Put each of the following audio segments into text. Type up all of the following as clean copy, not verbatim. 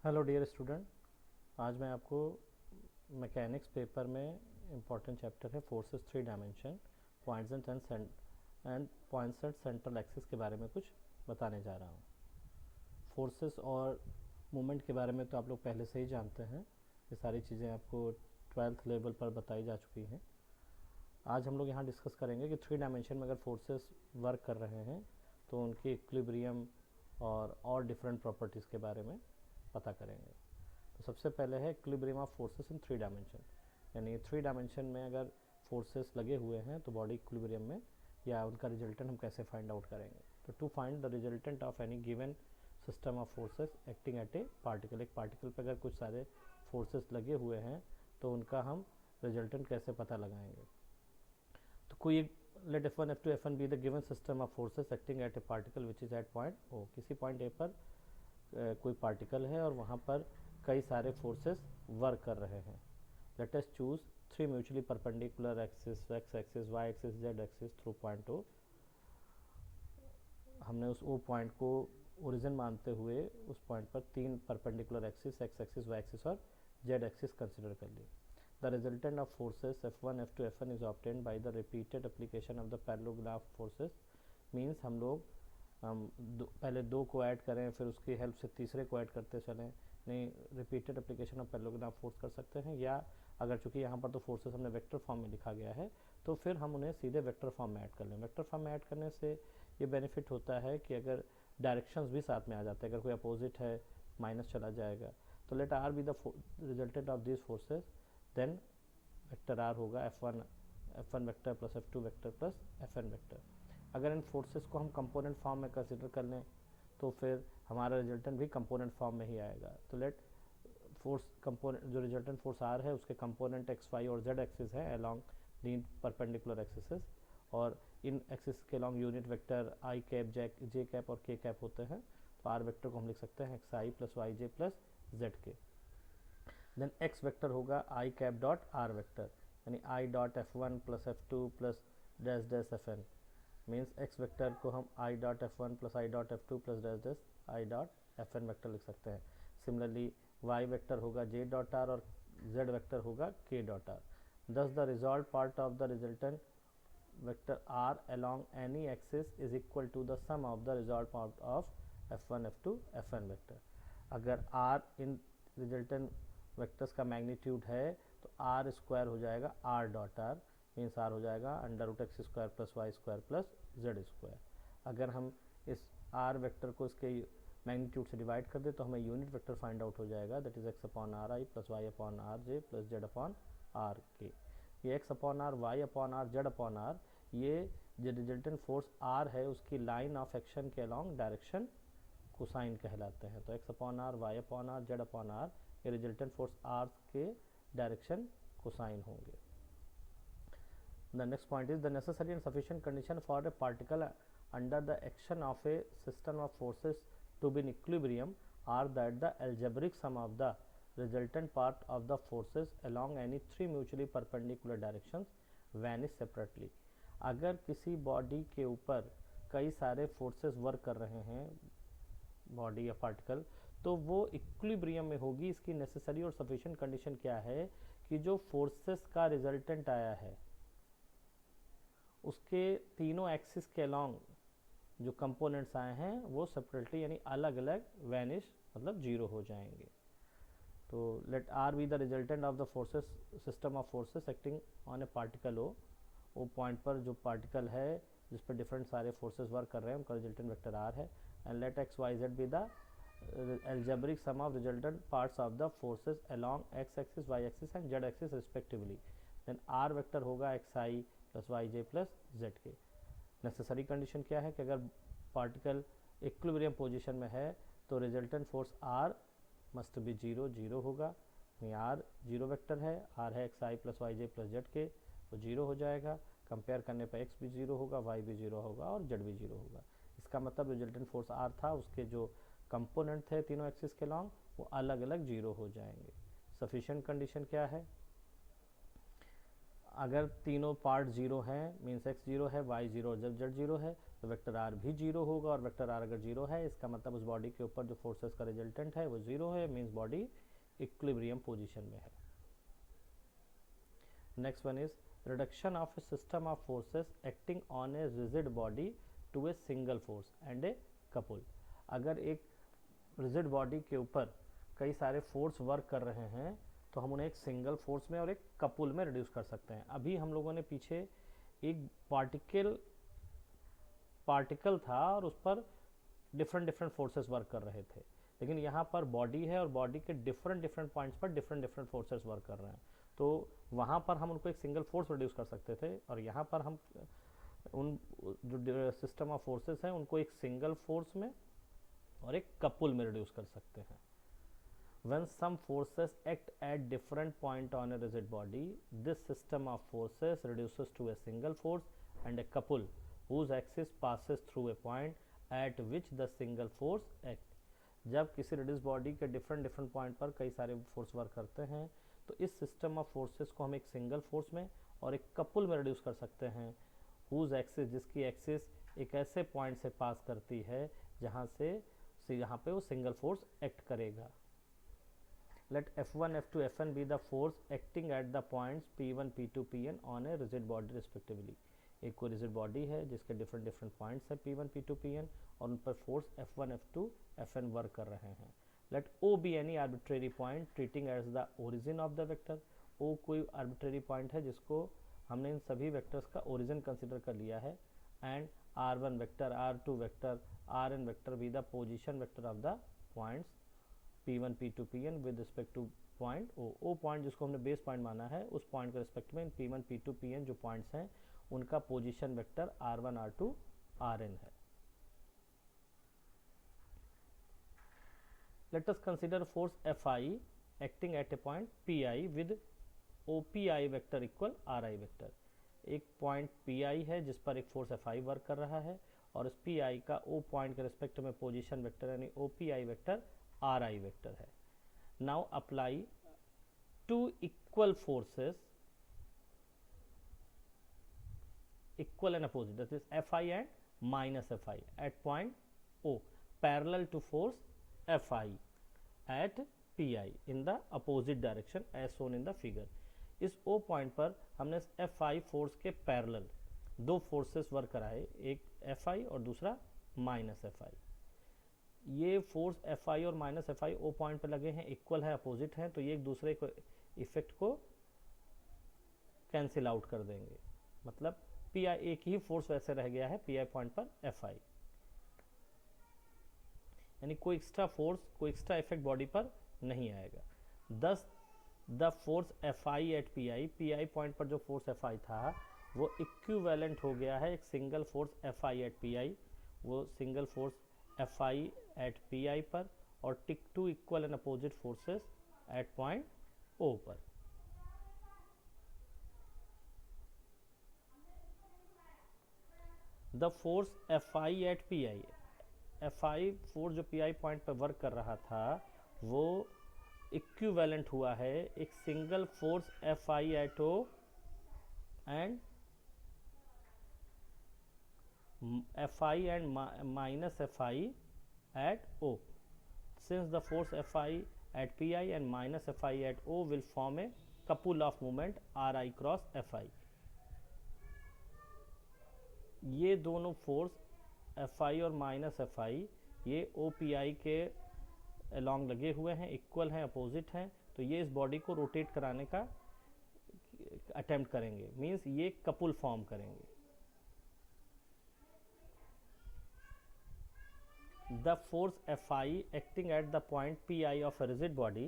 Hello dear student. आज मैं आपको मैकेनिक्स पेपर में इम्पॉर्टेंट चैप्टर है forces three dimension points and points and central axis के बारे में कुछ बताने जा रहा हूँ। फोर्सेस और मूवमेंट के बारे में तो आप लोग पहले से ही जानते हैं, ये सारी चीज़ें आपको 12th लेवल पर बताई जा चुकी हैं। आज हम लोग यहाँ डिस्कस करेंगे कि थ्री डायमेंशन में अगर फोर्सेस वर्क कर रहे हैं तो उनकी इक्विलिब्रियम और डिफरेंट प्रॉपर्टीज़ के बारे में पता करेंगे। तो सबसे पहले है equilibrium of forces in three dimension, यानी थ्री डायमेंशन में अगर फोर्सेस लगे हुए हैं तो बॉडी इक्विलिब्रियम में या उनका रिजल्टेंट हम कैसे फाइंड आउट करेंगे। तो to find the resultant of any given system of forces acting at a particle, एक पार्टिकल पर अगर कुछ सारे फोर्सेस लगे हुए हैं तो उनका हम रिजल्टेंट कैसे पता लगाएंगे। तो कोई let F1 F2 Fn be the given system of forces acting at a particle which is at point O. किसी पॉइंट ए पर कोई पार्टिकल है और वहाँ पर कई सारे फोर्सेस वर्क कर रहे हैं। Let us choose three mutually perpendicular axis, x axis, Y axis, Z axis through point O. हमने उस ओ पॉइंट को ओरिजिन मानते हुए उस पॉइंट पर तीन perpendicular axis, x axis, Y axis और जेड एक्सिस कंसिडर कर ली। The resultant of forces F1 F2 Fn is obtained by the repeated application of the parallelogram forces. Means हम लोग पहले दो को ऐड करें फिर उसकी हेल्प से तीसरे को ऐड करते चलें, नहीं रिपीटेड एप्लीकेशन ऑफ पैरेललोग्राफ फोर्स कर सकते हैं। या अगर चूंकि यहाँ पर तो फोर्सेस हमने वेक्टर फॉर्म में लिखा गया है तो फिर हम उन्हें सीधे वेक्टर फॉर्म में ऐड कर लें। वेक्टर फॉर्म में ऐड करने से ये बेनिफिट होता है कि अगर डायरेक्शंस भी साथ में आ जाते हैं, अगर कोई अपोजिट है माइनस चला जाएगा। तो let R be the resultant of this forces, then vector R होगा F1 vector plus F2 vector plus Fn vector. अगर इन फोर्सेस को हम कंपोनेंट फॉर्म में कंसिडर कर लें तो फिर हमारा रिजल्टेंट भी कंपोनेंट फॉर्म में ही आएगा। तो लेट फोर्स कंपोनेंट, जो रिजल्टेंट फोर्स आर है उसके कंपोनेंट एक्स, वाई और जेड एक्सिस है अलोंग तीन परपेंडिकुलर एक्सिस, और इन एक्सिस के अलोंग यूनिट वेक्टर आई कैप, जे कैप और के कैप होते हैं। तो आर वेक्टर को हम लिख सकते हैं X i plus y j plus Z के। देन एक्स वेक्टर होगा आई कैप डॉट आर वेक्टर, यानी I dot F1 plus F2 plus dash dash Fn। Means x vector को हम I dot F1 plus I dot F2 plus dash dash I dot Fn vector लिख सकते हैं। Similarly Y vector होगा J dot are और Z vector होगा के dot are. दस the resolve part of the resultant vector R along any axis is equal to the sum of the result part of F1 F2 Fn vector. अगर r इन resultant vectors का magnitude है तो R square हो जाएगा R dot R, means R हो जाएगा under root X square plus Y square plus Z square. अगर हम इस आर वेक्टर को इसके मैग्नीट्यूड से डिवाइड कर दे तो हमें यूनिट वेक्टर फाइंड आउट हो जाएगा, that is X upon R I plus Y upon R J plus Z upon R K. ये X upon R, Y upon R, Z upon R, ये जो resultant force R है उसकी line of action के along direction cosine कहलाते हैं। तो X upon R, Y upon R, Z upon R, ये रिजल्टेंट फोर्स आर के डायरेक्शन कोसाइन होंगे। The next point is the necessary and sufficient condition for a particle under the action of a system of forces to be in equilibrium are that the algebraic sum of the resultant part of the forces along any three mutually perpendicular directions vanish separately। अगर किसी body के ऊपर कई सारे forces work कर रहे हैं, body या पार्टिकल, तो वो इक्विलिब्रियम में होगी। इसकी नेसेसरी और सफिशिएंट कंडीशन क्या है कि जो फोर्सेस का रिजल्टेंट आया है उसके तीनों एक्सिस के अलॉन्ग जो कंपोनेंट्स आए हैं वो सेपरेटली यानी अलग अलग वैनिश मतलब जीरो हो जाएंगे। तो let R be the resultant of the forces system of forces acting on a particle O point पर जो पार्टिकल है जिस पर डिफरेंट सारे फोर्सेस वर्क कर रहे हैं उनका रिजल्टेंट वेक्टर आर है। And let X Y Z be the algebraic sum of resultant parts of the forces along x axis, y axis and z axis respectively। then r vector होगा xi plus y j plus Z के। Necessary condition क्या है कि अगर particle equilibrium position में है तो resultant force r must be zero, zero होगा। आर जीरो वेक्टर है, आर है x i plus y j plus Z के, वो जीरो हो जाएगा। कंपेयर करने पर एक्स भी जीरो होगा, वाई भी जीरो होगा और जेड भी जीरो होगा। इसका मतलब रिजल्टेंट फोर्स आर था, उसके जो कंपोनेंट थे तीनों एक्सिस के लॉन्ग वो अलग अलग जीरो हो जाएंगे। सफिशिएंट कंडीशन क्या है, अगर तीनों पार्ट जीरो हैं मीन्स एक्स जीरो है, वाई जीरो और जेड जीरो है, तो वेक्टर आर भी जीरो होगा, और वेक्टर आर अगर जीरो है इसका मतलब उस बॉडी के ऊपर जो फोर्सेस का रिजल्टेंट है वो जीरो है, मीन्स बॉडी इक्विलिब्रियम पोजीशन में है। Next one is reduction of a system of forces acting on a rigid body to a single force and a couple. अगर एक रिजिड बॉडी के ऊपर कई सारे फोर्स वर्क कर रहे हैं तो हम उन्हें एक सिंगल फोर्स में और एक कपुल में रिड्यूस कर सकते हैं। अभी हम लोगों ने पीछे एक पार्टिकल था और उस पर डिफरेंट फोर्सेस वर्क कर रहे थे, लेकिन यहाँ पर बॉडी है और बॉडी के डिफरेंट पॉइंट्स पर डिफरेंट फोर्सेस वर्क कर रहे हैं। तो वहाँ पर हम उनको एक सिंगल फोर्स रिड्यूस कर सकते थे, और यहाँ पर हम उन जो सिस्टम ऑफ फोर्सेस हैं उनको एक सिंगल फोर्स में और एक कपुल में रिड्यूस कर सकते हैं। When some forces act at different point on a rigid body, this system of forces reduces to a single force and a couple whose axis passes through a point at which the single force act। जब किसी reduce body के different point पर कई सारे force work करते हैं तो इस सिस्टम ऑफ फोर्सेस को हम एक सिंगल फोर्स में और एक कपुल में रिड्यूस कर सकते हैं, whose axis जिसकी एक्सिस एक ऐसे पॉइंट से पास करती है जहाँ से यहाँ पे वो सिंगल फोर्स एक्ट करेगा। Let F1, F2, Fn be the force acting at the points P1, P2, Pn on a rigid body respectively। एक कोई रिजिड बॉडी है जिसके डिफरेंट पॉइंट्स है P1, P2, Pn और उन पर force F1, F2, Fn work कर रहे हैं। Let O be any arbitrary point treating as the origin of the vector। O कोई arbitrary point है जिसको हमने इन सभी वेक्टर्स का ओरिजिन कंसिडर कर लिया है। And R1 vector, R2 vector, Rn vector be the position vector of the points P1, P2, Pn with respect two point O। O point जिसको हमने बेस पॉइंट माना है उस पॉइंट के रिस्पेक्ट में P1, P2, Pn जो points हैं उनका position vector R1, R2, Rn है। Let us consider force Fi acting at a point Pi with OPi vector equal Ri vector. एक पॉइंट Pi है जिस पर एक फोर्स Fi वर्क कर रहा है और उस Pi का O पॉइंट के रिस्पेक्ट में पोजीशन वेक्टर यानी OPi वेक्टर Ri वेक्टर है। Now apply two equal forces, equal and opposite, that is Fi and minus Fi at point O parallel to force Fi at Pi in the opposite direction as shown in the figure। इस O point पर हमने Fi force के parallel दो forces work कराए, एक Fi और दूसरा minus Fi। ये फोर्स Fi और माइनस Fi O पॉइंट पर लगे हैं, इक्वल है, अपोजिट हैं, तो ये एक दूसरे को इफेक्ट को कैंसिल आउट कर देंगे। मतलब Pi एक ही फोर्स वैसे रह गया है Pi पॉइंट पर Fi, यानी कोई एक्स्ट्रा फोर्स, कोई एक्स्ट्रा इफेक्ट बॉडी पर नहीं आएगा। Thus the force Fi at Pi point पर जो फोर्स Fi था वो इक्विवेलेंट हो गया है एक single force Fi at Pi। वो single force Fi at Pi पर और two equal and opposite forces at point O पर। The force Fi at Pi, Fi force जो Pi पॉइंट पर वर्क कर रहा था वो इक्विवेलेंट हुआ है एक single force Fi at O and Fi and minus Fi at O, since the force Fi at Pi and minus Fi at O will form a couple of moment Ri cross Fi। ये दोनों force Fi और minus Fi ये OPi के along लगे हुए हैं, equal हैं, opposite हैं, तो ये इस बॉडी को रोटेट कराने का अटेम्प्ट करेंगे, मीन्स ये कपुल फॉर्म करेंगे। The force Fi acting at the point Pi of a rigid body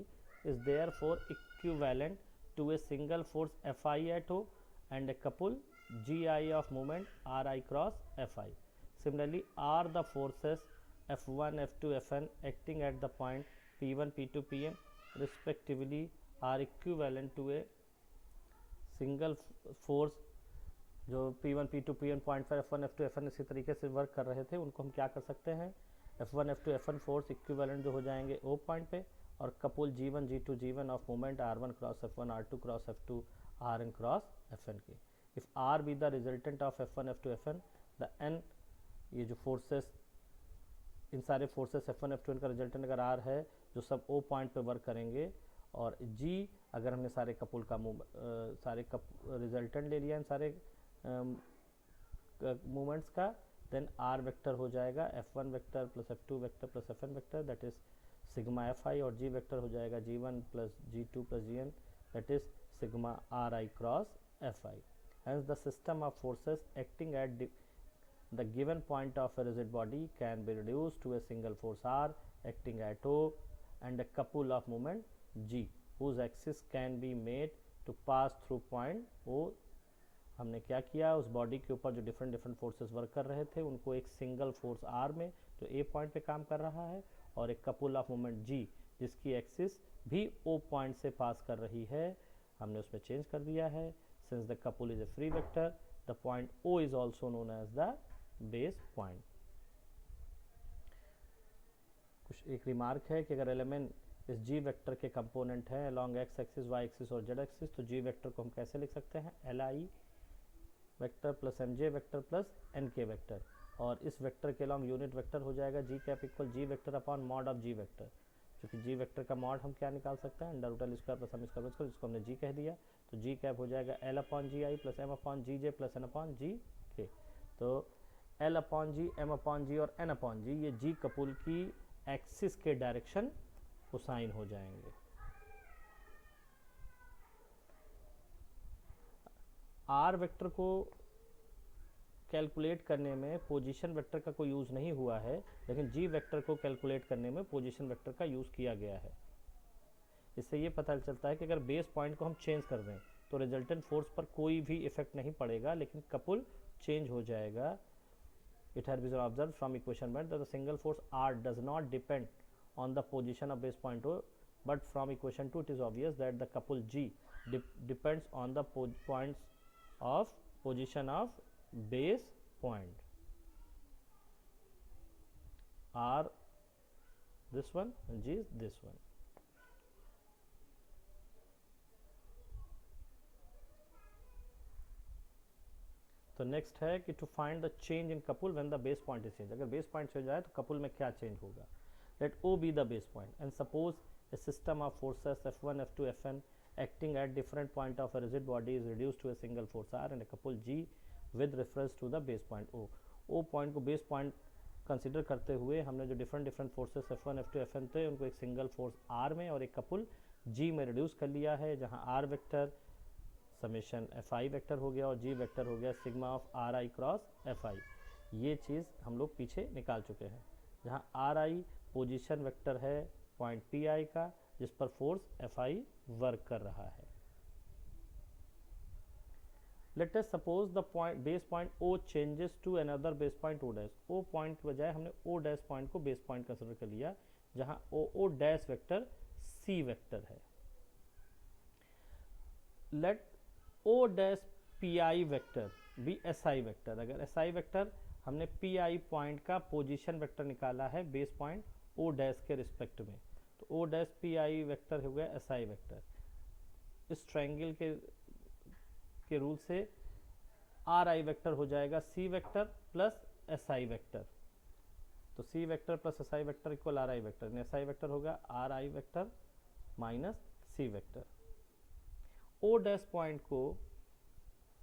is therefore equivalent to a single force Fi at O and a couple Gi of moment Ri cross Fi। Similarly, are the forces F1, F2, Fn acting at the point P1, P2, Pn respectively are equivalent to a single force जो P1, P2, Pn point पर F1, F2, Fn इसी तरीके से work कर रहे थे, उनको हम क्या कर सकते हैं, F1, F2, Fn force equivalent जो हो जाएंगे O पॉइंट पे और couple G1, G2, G1 of moment R1 cross F1, R2 cross F2, Rn cross Fn के। If R be the resultant of F1, F2, Fn, the n ये जो forces, इन सारे forces F1 F2 का resultant अगर R है, जो सब O point पे वर्क करेंगे, और G अगर हमने सारे कपुल का रिजल्टेंट ले लिया इन सारे मूवमेंट्स का, देन R वेक्टर हो जाएगा F1 vector plus F2 vector plus Fn vector, that is sigma Fi, और G वेक्टर हो जाएगा G1 plus G2 plus Gn, that is sigma Ri cross Fi. Hence the system of forces acting at the given point of a rigid body can be reduced to a single force R acting at O and a couple of moment G whose axis can be made to pass through point O. हमने क्या किया, उस body के ऊपर जो different forces work कर रहे थे उनको एक सिंगल फोर्स आर में जो ए पॉइंट पे काम कर रहा है, और एक कपुल ऑफ मोमेंट जी जिसकी एक्सिस भी ओ पॉइंट से पास कर रही है, हमने उसमें चेंज कर दिया है. Since the couple is a free vector, the point O is also known as the base point. कुछ एक रिमार्क है कि अगर एलिमेंट इस जी वेक्टर के कंपोनेंट है along x axis, Y axis और जेड एक्सिस, तो जी वेक्टर को हम कैसे लिख सकते हैं, L I vector plus M J vector plus N K vector, और इस वेक्टर के अलॉन्ग यूनिट वेक्टर हो जाएगा G cap equal G vector upon mod of G vector. क्योंकि जी वेक्टर का मॉड हम क्या निकाल सकते हैं, under root L square plus M square plus, जिसको हमने जी कह दिया, तो जी कैप हो जाएगा एल अपॉन जी आई प्लस एम अपॉन जी जे प्लस एन अपॉन जी के. तो एल अपॉन जी, एम अपॉन जी और एन अपॉन जी, ये जी कपुल की एक्सिस के डायरेक्शन कोसाइन हो जाएंगे. आर वेक्टर को कैलकुलेट करने में पोजीशन वेक्टर का कोई यूज़ नहीं हुआ है, लेकिन जी वेक्टर को कैलकुलेट करने में पोजीशन वेक्टर का यूज़ किया गया है. इससे ये पता चलता है कि अगर बेस पॉइंट को हम चेंज कर दें तो रिजल्टेंट फोर्स पर कोई भी इफेक्ट नहीं पड़ेगा, लेकिन कपुल चेंज हो जाएगा. It has been observed from equation 1 that the single force R does not depend on the position of base point O, but from equation 2 it is obvious that the couple G depends on the points of position of base point. R this one and G is this one. तो next है कि to find the change in couple when the base point is change. अगर base point change हो जाए तो couple में क्या change होगा. Let O be the base point and suppose a system of forces F1 F2 Fn acting at different point of a rigid body is reduced to a single force R and a couple G with reference to the base point O. O point को base point consider करते हुए हमने जो different forces F1 F2 Fn थे उनको एक single force R में और एक कपुल G में रिड्यूस कर लिया है, जहाँ R vector summation Fi vector हो गया और G वेक्टर हो गया sigma of Ri cross Fi. ये चीज़ हम लोग पीछे निकाल चुके हैं, जहाँ Ri पोजीशन वेक्टर है पॉइंट Pi का जिस पर फोर्स Fi वर्क कर रहा है. Let us suppose the base point O changes to another base point O dash. O point के बजाय हमने O डैश पॉइंट को बेस पॉइंट कंसिडर कर लिया, जहाँ O dash vector C vector है. Let O dash Pi vector भी SI vector. अगर SI वेक्टर हमने Pi पॉइंट का पोजीशन वेक्टर निकाला है बेस पॉइंट O डैश के रिस्पेक्ट में, तो O डैश Pi वेक्टर हो गया SI वेक्टर. इस ट्रायंगल के रूल से Ri वेक्टर हो जाएगा C vector plus SI vector. तो C vector plus SI vector equal Ri vector. SI vector होगा Ri vector minus C vector. O dash point को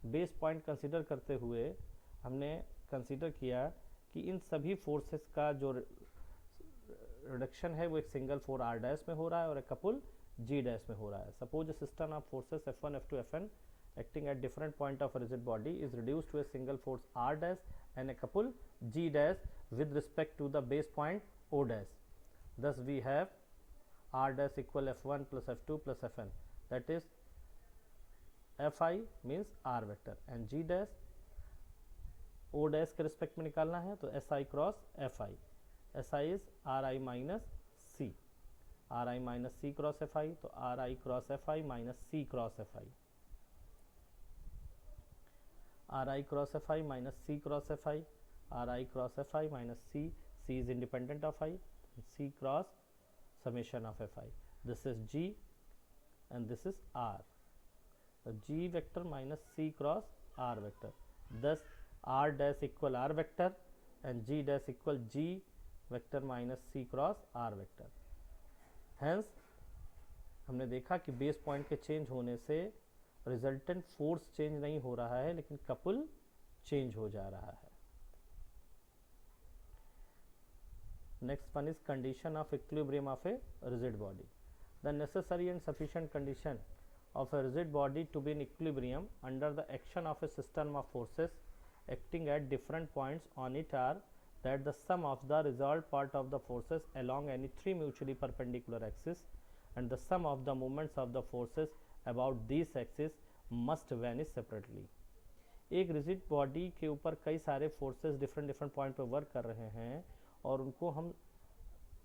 बेस पॉइंट कंसिडर करते हुए हमने कंसिडर किया कि इन सभी फोर्सेस का जो रिडक्शन है वो एक सिंगल फोर R डैश में हो रहा है और एक कपुल G डैश में हो रहा है. Suppose a system of forces F1 F2 Fn acting at different point of a rigid body is reduced to a single force R dash and a couple G dash with respect to the base point O dash. Thus we have R dash equal F1 plus F2 plus Fn, that is Fi means R vector and G dash O dash के respect में निकालना है तो SI cross Fi. SI is Ri minus C. Ri minus C cross Fi, तो Ri cross Fi minus C cross Fi. Ri cross Fi minus C cross Fi. Ri cross Fi minus C. C is independent of I. C cross summation of Fi. This is G and this is R. So G vector minus C cross R vector. Thus R dash equal R vector and g dash equal g vector minus c cross r vector. Hence हमने देखा कि base point के change होने से resultant force change नहीं हो रहा है, लेकिन कपल चेंज हो जा रहा है. Next one is condition of equilibrium of a rigid body. The necessary and sufficient condition of a rigid body to be in equilibrium under the action of a system of forces acting at different points on it are that the sum of the resolved part of the forces along any three mutually perpendicular axes and the sum of the moments of the forces about these axes must vanish separately. एक rigid body के ऊपर कई सारे forces different point पर work कर रहे हैं और उनको हम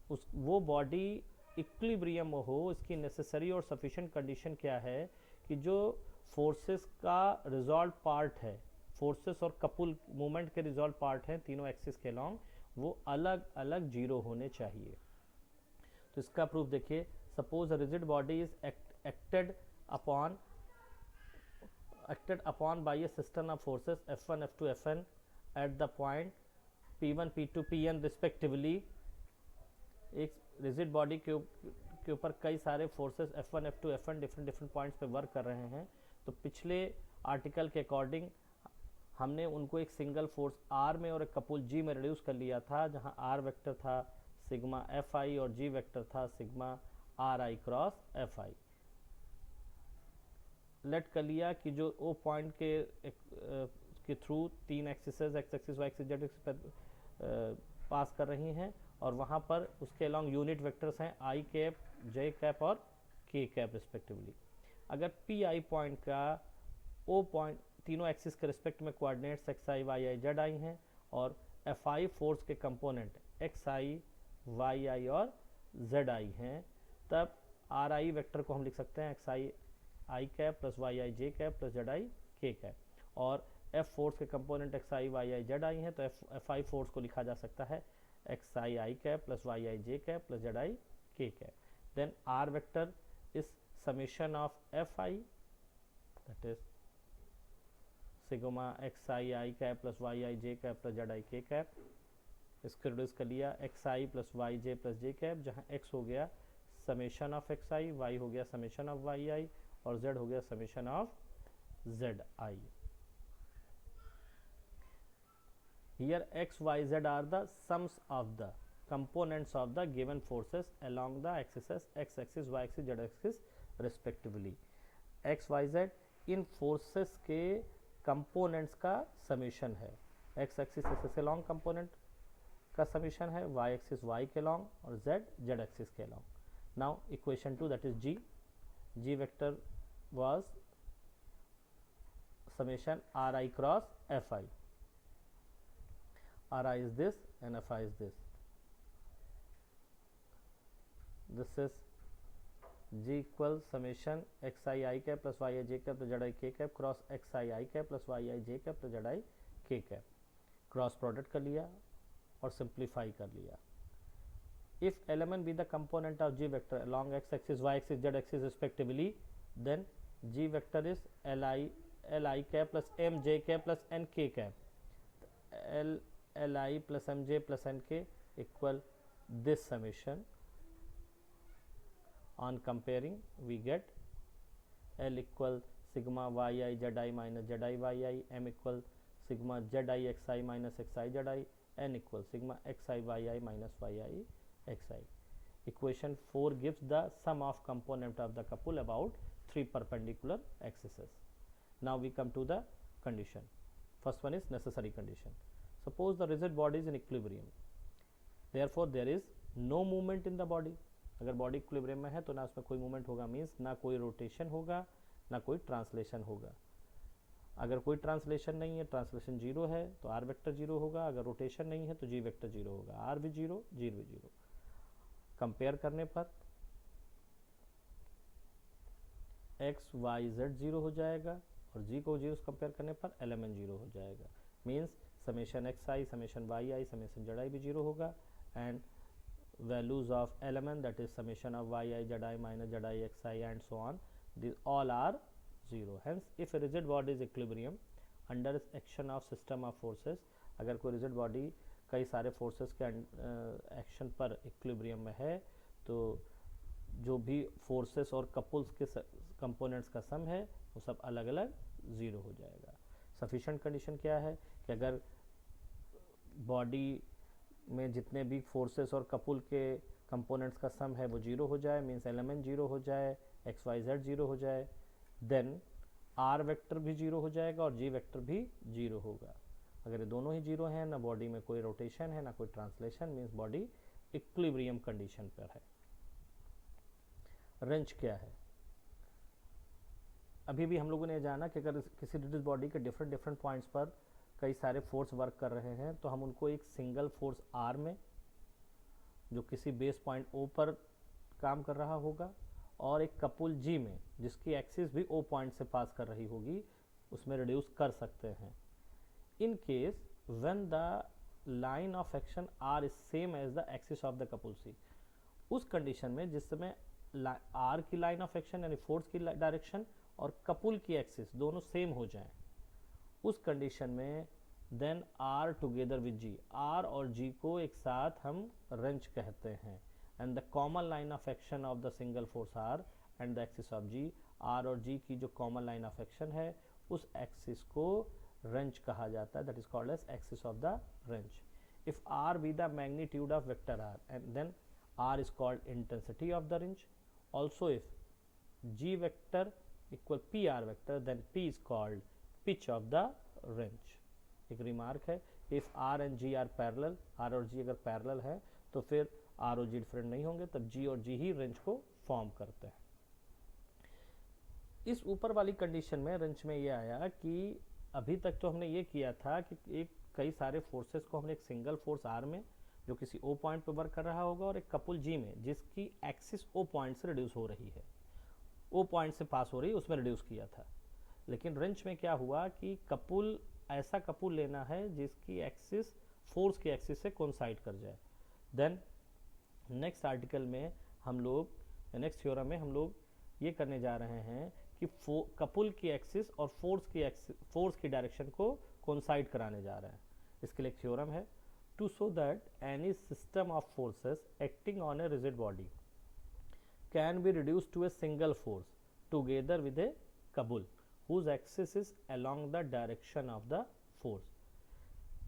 वो बॉडी इक्विलिब्रियम हो, इसकी नेसेसरी और सफिशिएंट कंडीशन क्या है कि जो फोर्सेस का रिजॉल्व पार्ट है, फोर्सेस और कपुल मूवमेंट के रिजॉल्व पार्ट हैं तीनों एक्सिस के लॉन्ग, वो अलग अलग जीरो होने चाहिए. तो इसका प्रूफ देखिए. Suppose a rigid body is acted upon by a system of forces F1, F2, Fn at the point P1, P2, Pn respectively. एक रिजिड बॉडी के ऊपर कई सारे forces F1, F2, Fn different points पे work कर रहे हैं. तो पिछले आर्टिकल के अकॉर्डिंग हमने उनको एक सिंगल फोर्स R में और एक कपुल G में रिड्यूस कर लिया था, जहां R वेक्टर था सिग्मा Fi और G वेक्टर था sigma Ri cross Fi. Let कर लिया कि जो ओ पॉइंट के थ्रू तीन axis x axis Y axis Z axis pass कर रही हैं और वहाँ पर उसके अलॉन्ग यूनिट वेक्टर्स हैं आई कैप, जे कैप और के कैप रिस्पेक्टिवली. अगर पी आई पॉइंट का ओ पॉइंट तीनों एक्सिस के रिस्पेक्ट में coordinates X I Y I Z I हैं और एफ आई फोर्स के component X I Y I और जेड आई हैं, तब आर आई वेक्टर को हम लिख सकते हैं X I I cap plus Y I J cap plus Z I के कैप. और एफ फोर्स के component X I Y I Z I हैं, तो एफ आई फोर्स को लिखा जा सकता है x I I cap plus Y I J cap plus Z I के cap. Then R vector is summation of F i, that is sigma x I I cap plus Y I J cap plus Z I के cap. इसको reduce कर लिया x i plus y j plus j cap, जहाँ x हो गया summation of x I, y हो गया summation of Y I और z हो गया summation of Z I. Here x, y, z are the sums of the components of the given forces along the axes x axis, y axis, z axis respectively. x, y, z in forces के components का summation है. x axis से long component का summation है, y axis y के long और z axis के long. Now equation 2 that is g vector was summation Ri cross Fi. Ri is this and Fi is this. This is G equals summation xi I cap plus yi j cap plus zi k cap cross xi I cap plus yi j cap plus zi k cap. Cross product कर लिया और simplify कर लिया. If element be the component of G vector along x axis, y axis, z axis respectively, then G vector is li cap plus mj cap plus nk cap. Li plus mj plus nk equal this summation. On comparing, we get L equal sigma yi zi minus zi yi, m equal sigma zi xi minus xi zi, n equal sigma xi yi minus yi xi. Equation 4 gives the sum of component of the couple about three perpendicular axes. Now we come to the condition. First one is necessary condition. Suppose the rigid body is in equilibrium, therefore there is no movement in the body. अगर body equilibrium में है तो ना उसमें कोई movement होगा, means ना कोई रोटेशन होगा ना कोई ट्रांसलेशन होगा. अगर कोई ट्रांसलेशन नहीं है, ट्रांसलेशन जीरो है, तो आर वेक्टर जीरो होगा. अगर रोटेशन नहीं है तो जी वेक्टर जीरो होगा. आर भी जीरो, जी भी जीरो. कंपेयर करने पर एक्स वाई जेड जीरो हो जाएगा और जी को जीरो कंपेयर करने पर एलिमेंट जीरो हो जाएगा. Means summation X I, summation Y I, summation Z I भी जीरो होगा. And values of element, that is summation of yi zi minus zi xi and so on, these all are zero. Hence if a rigid body is equilibrium under action of system of forces, अगर कोई rigid body कई सारे forces के action पर equilibrium में है, तो जो भी फोर्सेस और कपुल्स के कंपोनेंट्स का सम है वो सब अलग अलग ज़ीरो हो जाएगा। सफिशिएंट कंडीशन क्या है कि अगर बॉडी में जितने भी फोर्सेस और कपुल के कंपोनेंट्स का सम है वो जीरो हो जाए, मीन्स एलिमेंट जीरो हो जाए, एक्स वाई जेड जीरो हो जाए, देन आर वेक्टर भी जीरो हो जाएगा और जी वेक्टर भी जीरो होगा। अगर ये दोनों ही जीरो हैं, ना बॉडी में कोई रोटेशन है ना कोई translation, means body equilibrium condition पर है। रेंच क्या है? अभी भी हम लोगों ने जाना कि अगर किसी रिजिड बॉडी के डिफरेंट पॉइंट्स पर कई सारे फोर्स वर्क कर रहे हैं तो हम उनको एक सिंगल फोर्स आर में, जो किसी बेस पॉइंट ओ पर काम कर रहा होगा, और एक कपुल जी में जिसकी एक्सिस भी ओ पॉइंट से पास कर रही होगी, उसमें रिड्यूस कर सकते हैं। In case when the line of action R is same as the axis of the couple C, उस कंडीशन में जिस समय आर की लाइन ऑफ एक्शन यानी फोर्स की डायरेक्शन और कपुल की एक्सिस दोनों सेम हो जाएं, उस कंडीशन में then R together with G, R और जी को एक साथ हम रेंच कहते हैं। And the common line of action of the single force R and the axis of G, R और जी की जो कॉमन लाइन ऑफ एक्शन है उस एक्सिस को रेंच कहा जाता है, that is called as axis of the wrench. If R be the magnitude of vector R and then R is called intensity of the wrench. Also if G vector equal P R vector then P is called pitch of the wrench. एक remark है, if R and G R parallel, R और G अगर parallel है तो फिर are और जी different नहीं होंगे, तब जी और जी ही रेंच को फॉर्म करते हैं। इस ऊपर वाली कंडीशन में रेंच में ये आया कि अभी तक तो हमने ये किया था कि एक कई सारे फोर्सेस को हमने एक सिंगल फोर्स आर में जो किसी ओ पॉइंट पर वर्क कर रहा होगा और एक कपुल जी में जिसकी एक्सिस ओ पॉइंट से रिड्यूस हो रही है, ओ पॉइंट से पास हो रही है, उसमें रिड्यूस किया था। लेकिन रेंच में क्या हुआ कि कपुल, ऐसा कपुल लेना है जिसकी एक्सिस फोर्स की एक्सिस से कोइंसाइड कर जाए। देन नेक्स्ट आर्टिकल में हम लोग, नेक्स्ट थ्योरम में हम लोग ये करने जा रहे हैं कि कपुल की एक्सिस और फोर्स की डायरेक्शन को कोइंसाइड कराने जा रहे हैं। इसके लिए एक थ्योरम है, to show that any system of forces acting on a rigid body can be reduced to a single force together with a couple whose axis is along the direction of the force।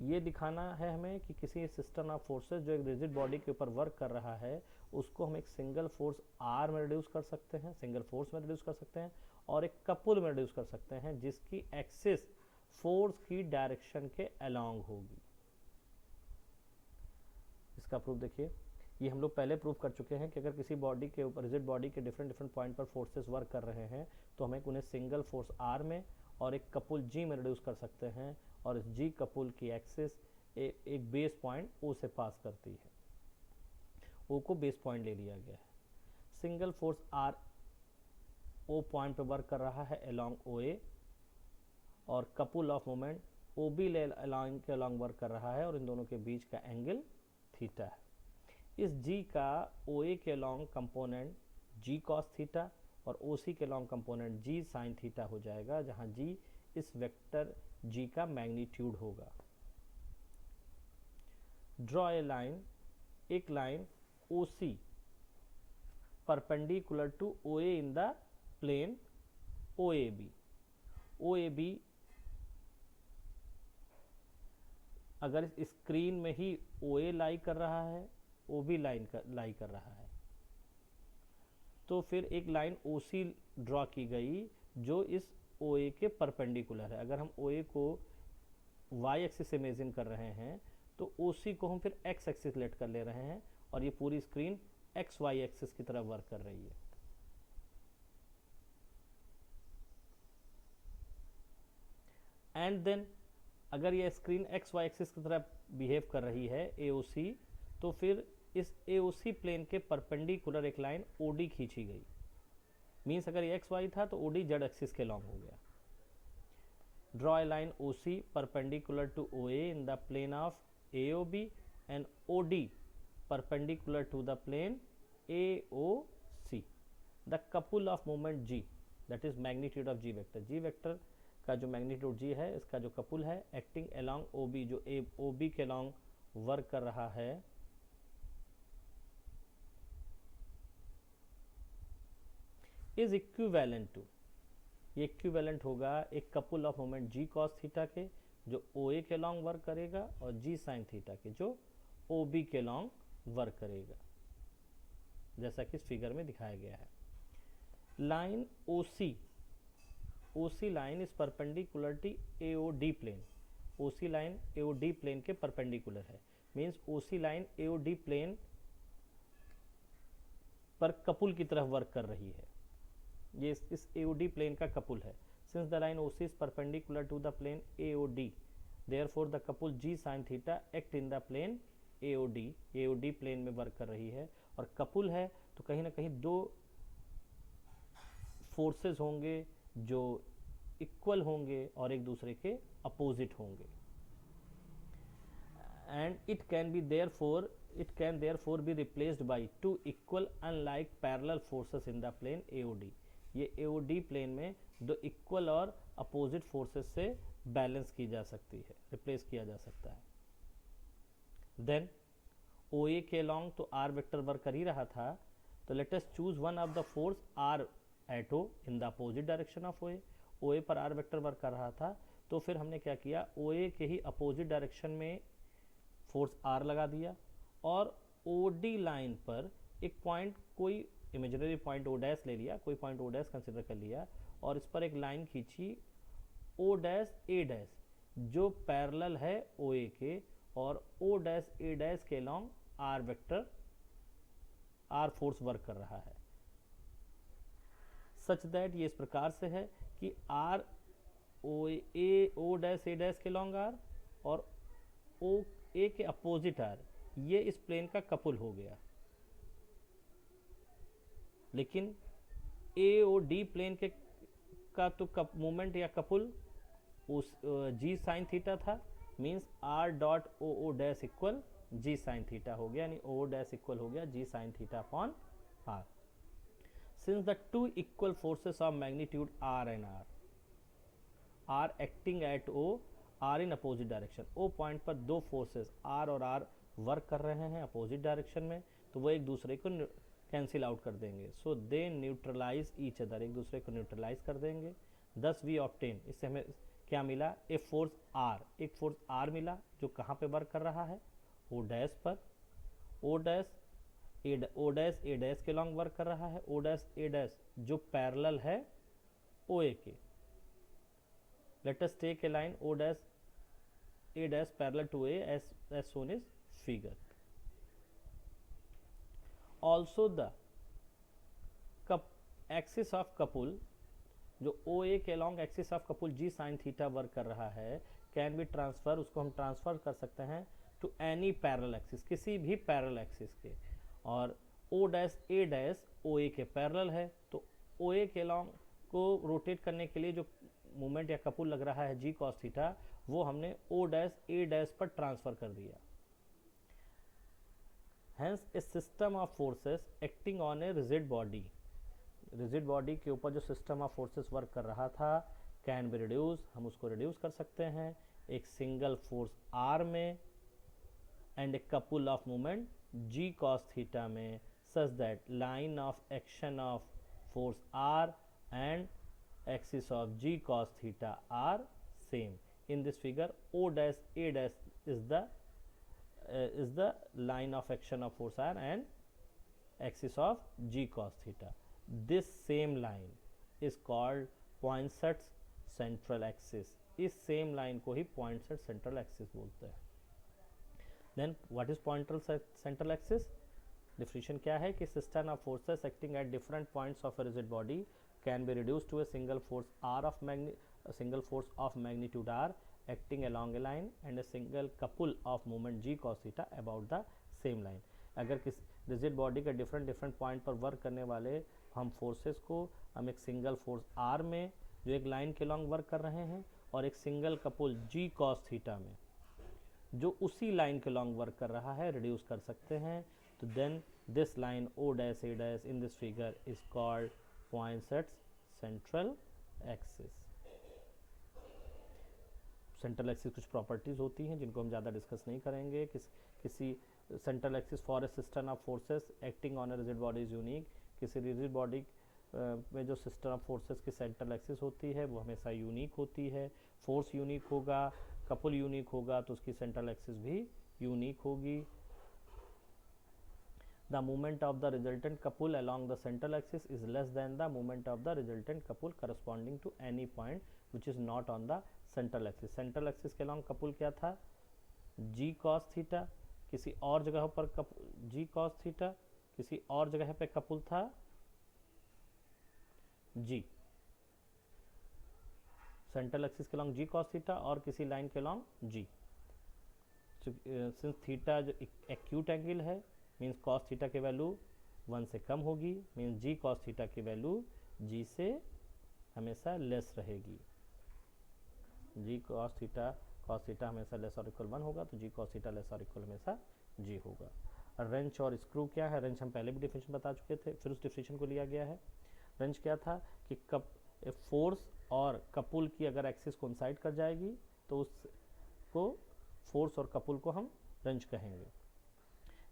ये दिखाना है हमें कि किसी system of forces जो एक rigid body के ऊपर वर्क कर रहा है उसको हम एक सिंगल फोर्स आर में रिड्यूस कर सकते हैं, सिंगल फोर्स में रिड्यूस कर सकते हैं, और एक कपुल में रिड्यूस कर सकते हैं जिसकी एक्सिस फोर्स की डायरेक्शन के अलोंग होगी। इसका प्रूफ देखिए, ये हम लोग पहले प्रूफ कर चुके हैं कि अगर किसी बॉडी के ऊपर, रिजिड बॉडी के डिफरेंट पॉइंट पर फोर्सेस वर्क कर रहे हैं तो हमें उन्हें सिंगल फोर्स आर में और एक कपुल जी में रिड्यूस कर सकते हैं, और इस जी कपुल की एक्सिस एक बेस पॉइंट ओ से पास करती है, ओ को बेस पॉइंट ले लिया गया है। Single force R O point पर वर्क कर रहा है अलोंग ओ ए, और couple of moment O B के अलोंग वर्क कर रहा है और इन दोनों के बीच का एंगल थीटा है। इस G का OA के long component G cos theta और OC के long component G sin theta हो जाएगा, जहां G इस वेक्टर G का मैग्नीट्यूड होगा। ड्रॉ ए लाइन, एक line OC perpendicular to OA in the plane OAB। OAB अगर इस स्क्रीन में ही OA लाई कर रहा है, OB लाई कर रहा है, तो फिर एक लाइन OC ड्रॉ की गई जो इस OA के परपेंडिकुलर है। अगर हम OA को y एक्सिस से इमेजिन कर रहे हैं तो OC को हम फिर x एक्सिस लेट कर ले रहे हैं और ये पूरी स्क्रीन XY एक्सिस की तरफ वर्क कर रही है। एंड देन अगर ये स्क्रीन XY एक्सिस की तरफ बिहेव कर रही है AOC, तो फिर इस AOC प्लेन के परपेंडिकुलर एक लाइन OD खींची गई। मीन्स अगर ये XY था तो OD Z एक्सिस के लॉन्ग हो गया। Draw a line OC perpendicular to OA in the plane of AOB and OD perpendicular to the plane AOC। The couple of moment G, that is magnitude of G vector. G vector का जो magnitude G है, इसका जो couple है acting along OB, जो OB के long work कर रहा है इज इक्विवेलेंट टू, ये इक्विवेलेंट होगा एक couple of moment ji cos theta के जो ओ ए के लॉन्ग वर्क करेगा और जी साइन थीटा के जो ओ बी के लॉन्ग वर्क करेगा, जैसा कि इस फिगर में दिखाया गया है। Line O C line is perpendicular to AOD plane, OC line AOD plane के परपेंडिकुलर है, means OC line AOD plane पर कपुल की तरफ वर्क कर रही है, ये इस AOD प्लेन का कपुल है। Since the line OC is perpendicular to the plane AOD, therefore the couple G sin theta act in the plane AOD plane में वर्क कर रही है, और कपुल है तो कहीं ना कहीं दो फोर्सेस होंगे जो इक्वल होंगे और एक दूसरे के अपोजिट होंगे, and it can therefore be replaced by two equal unlike parallel forces in the plane AOD। ये AOD प्लेन में दो इक्वल और अपोजिट फोर्सेस से बैलेंस की जा सकती है, रिप्लेस किया जा सकता है। देन OA के लॉन्ग तो R वेक्टर वर्क कर ही रहा था, तो let us choose one of the force R at O in the opposite direction of OA पर R वेक्टर वर्क कर रहा था, तो फिर हमने क्या किया, OA के ही अपोजिट डायरेक्शन में फोर्स R लगा दिया और OD लाइन पर एक पॉइंट, कोई इमेजिनरी पॉइंट O डैश ले लिया, कोई पॉइंट O डैश कंसिडर कर लिया और इस पर एक लाइन खींची O डैश A डैश जो पैरेलल है OA के, और O डैश A डैश के long R vector R force work कर रहा है, सच दैट ये इस प्रकार से है कि R O dash A dash के लॉन्ग R और O A के अपोजिट R, ये इस प्लेन का कपुल हो गया। लेकिन AOD प्लेन के का तो मोमेंट या कपुल उस G साइन थीटा था, means R dot O dash equal G sine theta हो गया, यानी O डैश इक्वल हो गया G sine theta upon R। Since the two equal forces of magnitude R and R are acting at O R in opposite direction, O point पर दो forces R और R work कर रहे हैं opposite direction में, तो वो एक दूसरे को कैंसिल आउट कर देंगे, सो दे न्यूट्रलाइज ईच अदर, एक दूसरे को न्यूट्रलाइज कर देंगे। दस वी ऑब्टेन, इससे हमें क्या मिला, ए फोर्स R, एक फोर्स R मिला जो कहाँ पे वर्क कर रहा है, O डैश पर, O डैश A डैश के लॉन्ग वर्क कर रहा है, O डैश A डैश जो पैरेलल है OA के। Let us take a line O dash A dash parallel to A as shown is figure. Also the axis of couple जो OA के long axis of couple G sine theta work कर रहा है can be transfer, उसको हम transfer कर सकते हैं टू एनी पैरेलल एक्सिस, किसी भी पैरेलल एक्सिस के, और O dash A dash OA के पैरेलल है, तो OA के लॉन्ग को रोटेट करने के लिए जो मोमेंट या कपुल लग रहा है G cos थीटा, वो हमने O डैश A डैश पर ट्रांसफर कर दिया। Hence a system of forces acting on a rigid body के ऊपर जो सिस्टम ऑफ फोर्सेस वर्क कर रहा था कैन बी रिड्यूस, हम उसको रिड्यूस कर सकते हैं एक सिंगल फोर्स R में and a couple of moment G cos theta में, such that line of action of force R and axis of G cos theta are same. In this figure, O dash A dash is the line of action of force R and axis of G cos theta. This same line is called Poinset's central axis. इस same line को ही Poinset's central axis बोलते हैं। Then what is Poinset's central axis? Definition क्या है कि system of forces acting at different points of a rigid body can be reduced to a single force of magnitude R acting along a line and a single couple of moment G cos theta about the same line. अगर किस rigid body के different point पर work करने वाले हम forces को हम एक सिंगल फोर्स R में जो एक लाइन के लॉन्ग वर्क कर रहे हैं और एक single couple G cos theta में जो उसी लाइन के लॉन्ग वर्क कर रहा है रिड्यूस कर सकते हैं। तो then this line O dash A dash in this figure is called Poinset's central axis. Central axis कुछ प्रॉपर्टीज होती हैं जिनको हम ज़्यादा डिस्कस नहीं करेंगे, किसी central axis for a system of forces acting on a rigid body is unique, किसी रिजिड बॉडी में जो सिस्टम ऑफ फोर्सेस की सेंट्रल एक्सिस होती है वो हमेशा यूनिक होती है। फोर्स यूनिक होगा, कपुल यूनिक होगा तो उसकी सेंट्रल एक्सिस भी यूनिक होगी। The moment of the resultant couple along the central axis is less than the moment of the resultant couple corresponding to any point which is not on the central axis. Central axis के along couple क्या था? g cos theta। किसी और जगह पर g cos theta, किसी और जगह पे couple था g। सेंट्रल एक्सिस के along g cos theta और किसी लाइन के along g। सिंस थीटा जो एक्यूट एंगल है मीन्स कॉस थीटा की वैल्यू 1 से कम होगी, मीन्स जी कॉस थीटा की वैल्यू जी से हमेशा लेस रहेगी। जी कॉस थीटा हमेशा लेस और इक्वल 1 होगा तो जी कॉस थीटा लेस और इक्वल हमेशा जी होगा। रेंच और स्क्रू क्या है? रेंच हम पहले भी डिफिनेशन बता चुके थे, फिर उस डिफिनेशन को लिया गया है। रेंच क्या था कि फोर्स और कपुल की अगर एक्सिस कोइंसाइड कर जाएगी तो उसको फोर्स और कपुल को हम रेंच कहेंगे।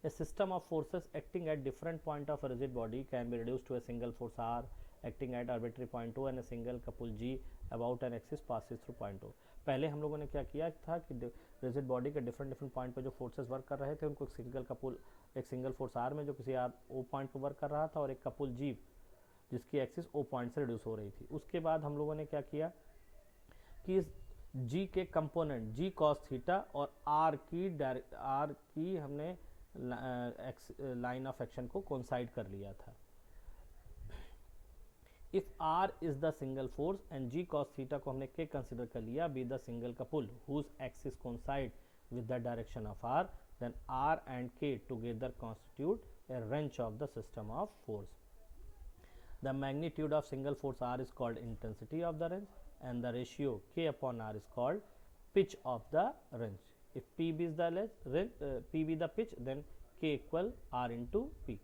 A system of forces acting at different point of a rigid body can be reduced to a single force R acting at arbitrary point O and a single couple G about an axis passes through point O। पहले हम लोगों ने क्या किया था कि rigid body के different point पे जो फोर्सेस वर्क कर रहे थे उनको एक सिंगल फोर्स R में जो किसी O पॉइंट पे वर्क कर रहा था और एक कपुल G जिसकी एक्सिस O पॉइंट से रिड्यूस हो रही थी। उसके बाद हम लोगों ने क्या किया कि इस G के कंपोनेंट G cos थीटा और R की हमने लाइन ऑफ एक्शन को कोइंसाइड कर लिया था। If R is the single force and G cos theta को हमने क्या कंसिडर कर लिया be the single couple whose axis coincide with the direction of R, then R and K together constitute a wrench of the system of force. The magnitude of single force R is called intensity of the wrench and the ratio K upon R is called pitch of the wrench. If PB is the pitch, then K equal R into P।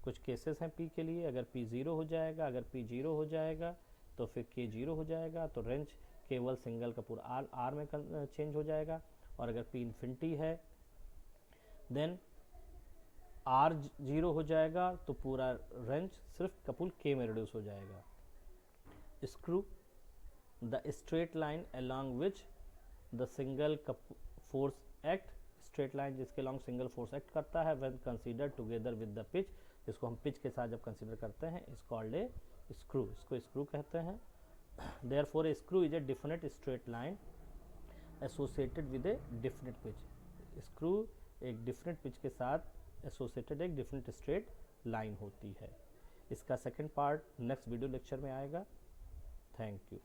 कुछ cases हैं P के लिए, अगर P 0 हो जाएगा, अगर P 0 हो जाएगा तो फिर K 0 हो जाएगा तो रेंच केवल सिंगल का पूरा R में चेंज हो जाएगा, और अगर P इन्फिनिटी है देन R 0 हो जाएगा तो पूरा रेंच सिर्फ कपुल K में रिड्यूस हो जाएगा। Screw the straight line along which the single force act, straight line जिसके लॉन्ग सिंगल फोर्स एक्ट करता है when consider together with the pitch, इसको हम पिच के साथ जब कंसीडर करते हैं इस कॉल्ड ए स्क्रू, इसको स्क्रू कहते हैं। Therefore A screw is a definite straight line associated with A definite pitch. Screw एक डिफिनिट पिच के साथ एसोसिएटेड एक डिफिनिट स्ट्रेट लाइन होती है। इसका second part next video lecture में आएगा। Thank you.